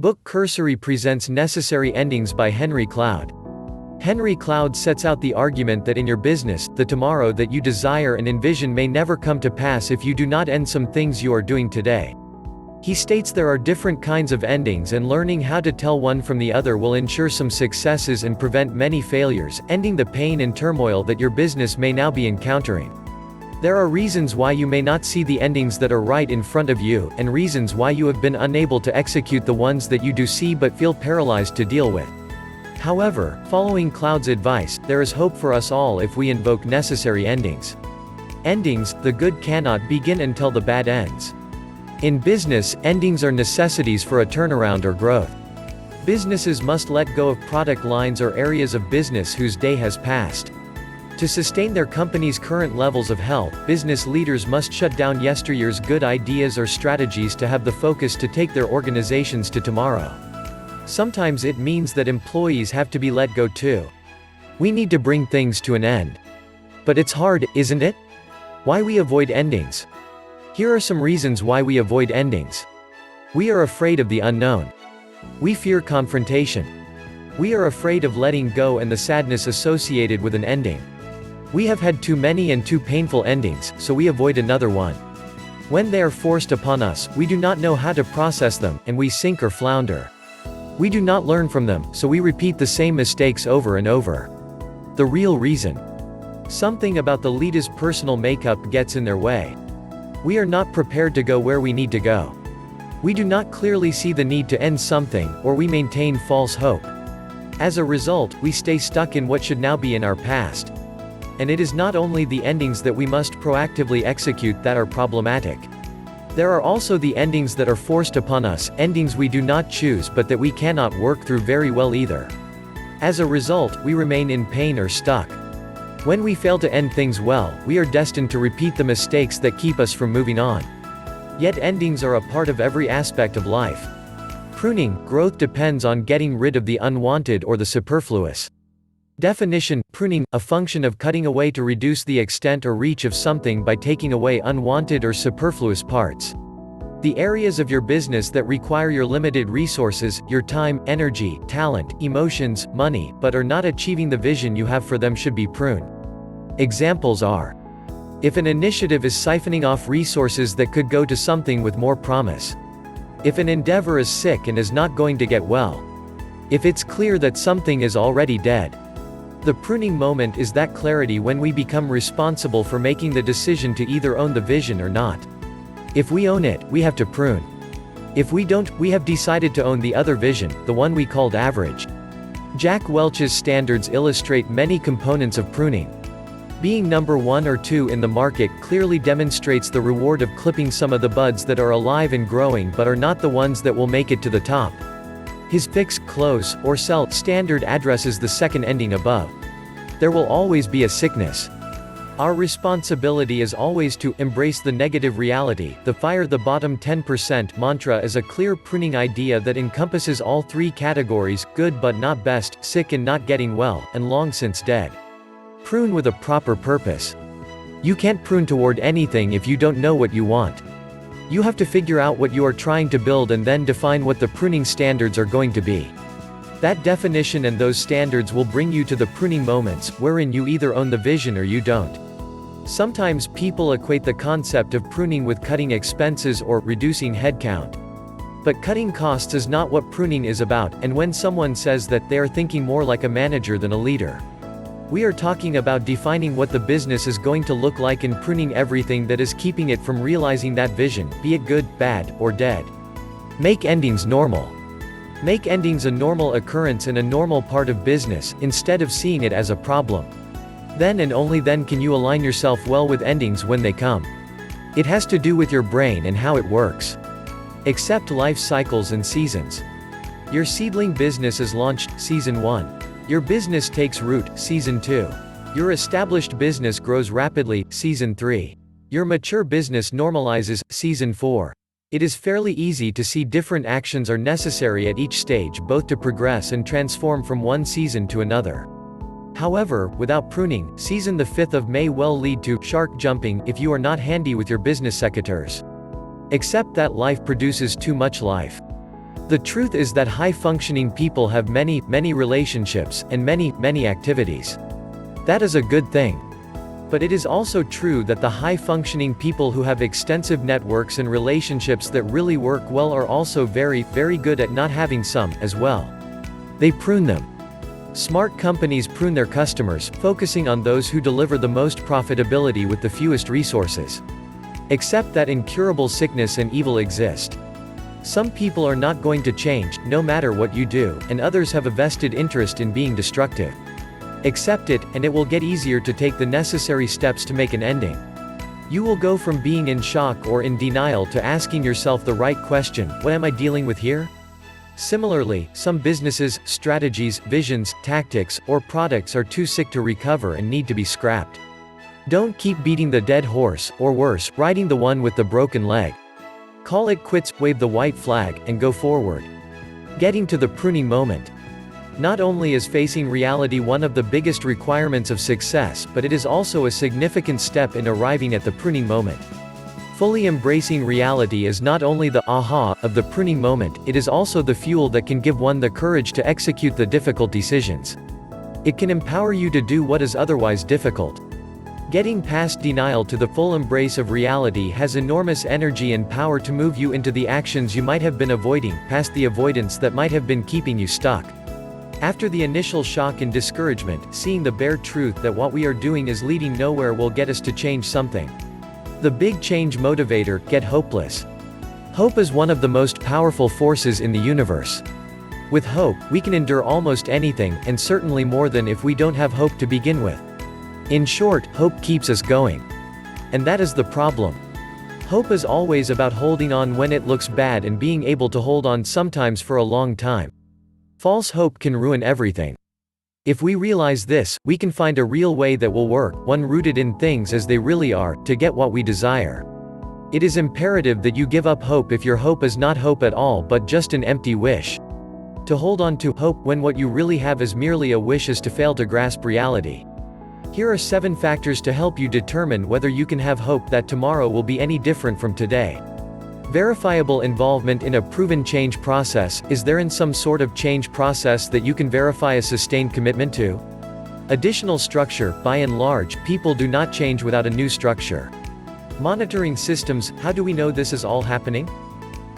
Book Cursory presents Necessary Endings by Henry Cloud. Henry Cloud sets out the argument that in your business, the tomorrow that you desire and envision may never come to pass if you do not end some things you are doing today. He states there are different kinds of endings, and learning how to tell one from the other will ensure some successes and prevent many failures, ending the pain and turmoil that your business may now be encountering. There are reasons why you may not see the endings that are right in front of you, and reasons why you have been unable to execute the ones that you do see but feel paralyzed to deal with. However, following Cloud's advice, there is hope for us all if we invoke necessary endings. Endings, the good cannot begin until the bad ends. In business, endings are necessities for a turnaround or growth. Businesses must let go of product lines or areas of business whose day has passed. To sustain their company's current levels of health, business leaders must shut down yesteryear's good ideas or strategies to have the focus to take their organizations to tomorrow. Sometimes it means that employees have to be let go too. We need to bring things to an end. But it's hard, isn't it? Why we avoid endings? Here are some reasons why we avoid endings. We are afraid of the unknown. We fear confrontation. We are afraid of letting go and the sadness associated with an ending. We have had too many and too painful endings, so we avoid another one. When they are forced upon us, we do not know how to process them, and we sink or flounder. We do not learn from them, so we repeat the same mistakes over and over. The real reason. Something about the leader's personal makeup gets in their way. We are not prepared to go where we need to go. We do not clearly see the need to end something, or we maintain false hope. As a result, we stay stuck in what should now be in our past. And it is not only the endings that we must proactively execute that are problematic. There are also the endings that are forced upon us, endings we do not choose but that we cannot work through very well either. As a result, we remain in pain or stuck. When we fail to end things well, we are destined to repeat the mistakes that keep us from moving on. Yet endings are a part of every aspect of life. Pruning, growth depends on getting rid of the unwanted or the superfluous. Definition: pruning, a function of cutting away to reduce the extent or reach of something by taking away unwanted or superfluous parts. The areas of your business that require your limited resources, your time, energy, talent, emotions, money, but are not achieving the vision you have for them should be pruned. Examples are: if an initiative is siphoning off resources that could go to something with more promise. If an endeavor is sick and is not going to get well. If it's clear that something is already dead. The pruning moment is that clarity when we become responsible for making the decision to either own the vision or not. If we own it, we have to prune. If we don't, we have decided to own the other vision, the one we called average. Jack Welch's standards illustrate many components of pruning. Being number 1 or 2 in the market clearly demonstrates the reward of clipping some of the buds that are alive and growing but are not the ones that will make it to the top. His fix, close, or sell standard addresses the second ending above. There will always be a sickness. Our responsibility is always to embrace the negative reality. The fire the bottom 10% mantra is a clear pruning idea that encompasses all three categories: good but not best, sick and not getting well, and long since dead. Prune with a proper purpose. You can't prune toward anything if you don't know what you want. You have to figure out what you are trying to build and then define what the pruning standards are going to be. That definition and those standards will bring you to the pruning moments, wherein you either own the vision or you don't. Sometimes people equate the concept of pruning with cutting expenses or reducing headcount. But cutting costs is not what pruning is about, and when someone says that, they are thinking more like a manager than a leader. We are talking about defining what the business is going to look like and pruning everything that is keeping it from realizing that vision, be it good, bad, or dead. Make endings normal. Make endings a normal occurrence and a normal part of business, instead of seeing it as a problem. Then and only then can you align yourself well with endings when they come. It has to do with your brain and how it works. Accept life cycles and seasons. Your seedling business is launched, Season 1. Your business takes root, Season 2. Your established business grows rapidly, Season 3. Your mature business normalizes, Season 4. It is fairly easy to see different actions are necessary at each stage, both to progress and transform from one season to another. However, without pruning, Season the 5th of may well lead to shark jumping if you are not handy with your business secateurs. Accept that life produces too much life. The truth is that high-functioning people have many, many relationships, and many, many activities. That is a good thing. But it is also true that the high-functioning people who have extensive networks and relationships that really work well are also very, very good at not having some, as well. They prune them. Smart companies prune their customers, focusing on those who deliver the most profitability with the fewest resources. Accept that incurable sickness and evil exist. Some people are not going to change, no matter what you do, and others have a vested interest in being destructive. Accept it, and it will get easier to take the necessary steps to make an ending. You will go from being in shock or in denial to asking yourself the right question: what am I dealing with here? Similarly, some businesses, strategies, visions, tactics, or products are too sick to recover and need to be scrapped. Don't keep beating the dead horse, or worse, riding the one with the broken leg. Call it quits, wave the white flag, and go forward. Getting to the pruning moment. Not only is facing reality one of the biggest requirements of success, but it is also a significant step in arriving at the pruning moment. Fully embracing reality is not only the aha of the pruning moment, it is also the fuel that can give one the courage to execute the difficult decisions. It can empower you to do what is otherwise difficult. Getting past denial to the full embrace of reality has enormous energy and power to move you into the actions you might have been avoiding, past the avoidance that might have been keeping you stuck. After the initial shock and discouragement, seeing the bare truth that what we are doing is leading nowhere will get us to change something. The big change motivator: get hopeless. Hope is one of the most powerful forces in the universe. With hope, we can endure almost anything, and certainly more than if we don't have hope to begin with. In short, hope keeps us going. And that is the problem. Hope is always about holding on when it looks bad and being able to hold on sometimes for a long time. False hope can ruin everything. If we realize this, we can find a real way that will work, one rooted in things as they really are, to get what we desire. It is imperative that you give up hope if your hope is not hope at all but just an empty wish. To hold on to hope when what you really have is merely a wish is to fail to grasp reality. Here are 7 factors to help you determine whether you can have hope that tomorrow will be any different from today. Verifiable involvement in a proven change process. Is there in some sort of change process that you can verify a sustained commitment to? Additional structure. By and large, people do not change without a new structure. Monitoring systems. How do we know this is all happening?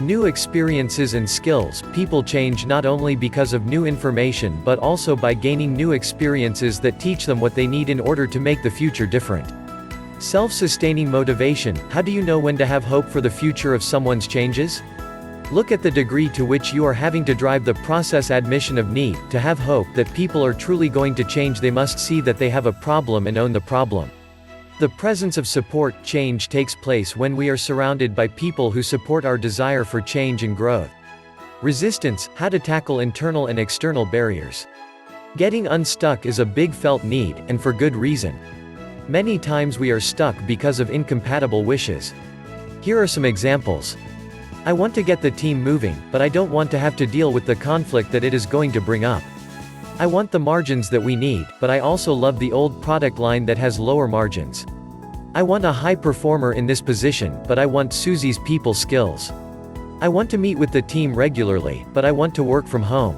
New experiences and skills. People change not only because of new information but also by gaining new experiences that teach them what they need in order to make the future different. Self-sustaining motivation. How do you know when to have hope for the future of someone's changes? Look at the degree to which you are having to drive the process. Admission of need. To have hope that people are truly going to change, they must see that they have a problem and own the problem. The presence of support. Change takes place when we are surrounded by people who support our desire for change and growth. Resistance. How to tackle internal and external barriers. Getting unstuck is a big felt need, and for good reason. Many times we are stuck because of incompatible wishes. Here are some examples. I want to get the team moving, but I don't want to have to deal with the conflict that it is going to bring up. I want the margins that we need, but I also love the old product line that has lower margins. I want a high performer in this position, but I want Susie's people skills. I want to meet with the team regularly, but I want to work from home.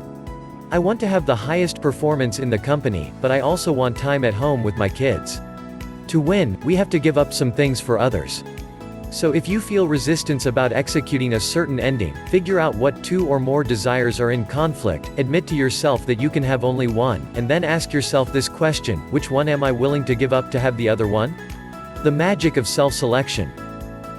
I want to have the highest performance in the company, but I also want time at home with my kids. To win, we have to give up some things for others. So if you feel resistance about executing a certain ending, figure out what 2 or more desires are in conflict, admit to yourself that you can have only one, and then ask yourself this question: which one am I willing to give up to have the other one? The magic of self-selection.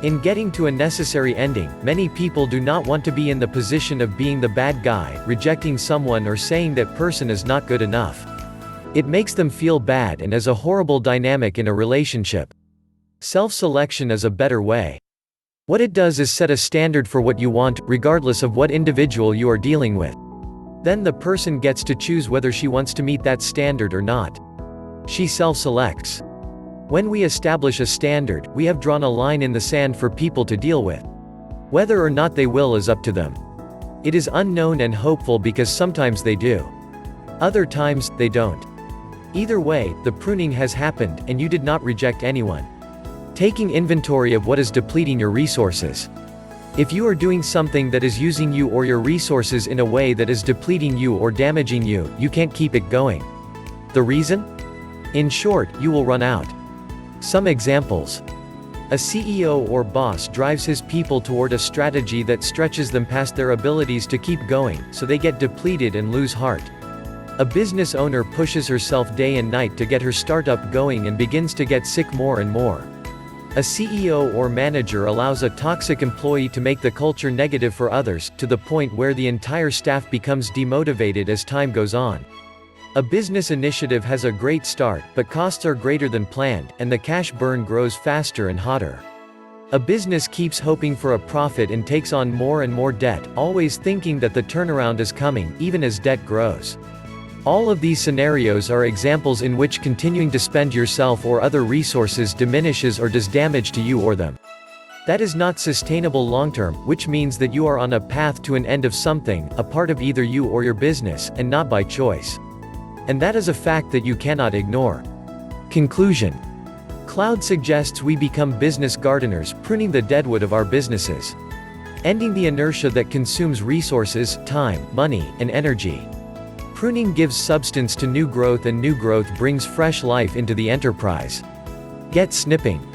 In getting to a necessary ending, many people do not want to be in the position of being the bad guy, rejecting someone or saying that person is not good enough. It makes them feel bad and is a horrible dynamic in a relationship. Self-selection is a better way. What it does is set a standard for what you want, regardless of what individual you are dealing with. Then the person gets to choose whether she wants to meet that standard or not. She self-selects. When we establish a standard, we have drawn a line in the sand for people to deal with. Whether or not they will is up to them. It is unknown and hopeful because sometimes they do. Other times, they don't. Either way, the pruning has happened, and you did not reject anyone. Taking inventory of what is depleting your resources. If you are doing something that is using you or your resources in a way that is depleting you or damaging you, you can't keep it going. The reason? In short, you will run out. Some examples. A CEO or boss drives his people toward a strategy that stretches them past their abilities to keep going, so they get depleted and lose heart. A business owner pushes herself day and night to get her startup going and begins to get sick more and more. A CEO or manager allows a toxic employee to make the culture negative for others, to the point where the entire staff becomes demotivated as time goes on. A business initiative has a great start, but costs are greater than planned, and the cash burn grows faster and hotter. A business keeps hoping for a profit and takes on more and more debt, always thinking that the turnaround is coming, even as debt grows. All of these scenarios are examples in which continuing to spend yourself or other resources diminishes or does damage to you or them. That is not sustainable long-term, which means that you are on a path to an end of something, a part of either you or your business, and not by choice. And that is a fact that you cannot ignore. Conclusion. Cloud suggests we become business gardeners, pruning the deadwood of our businesses. Ending the inertia that consumes resources, time, money, and energy. Pruning gives substance to new growth, and new growth brings fresh life into the enterprise. Get snipping.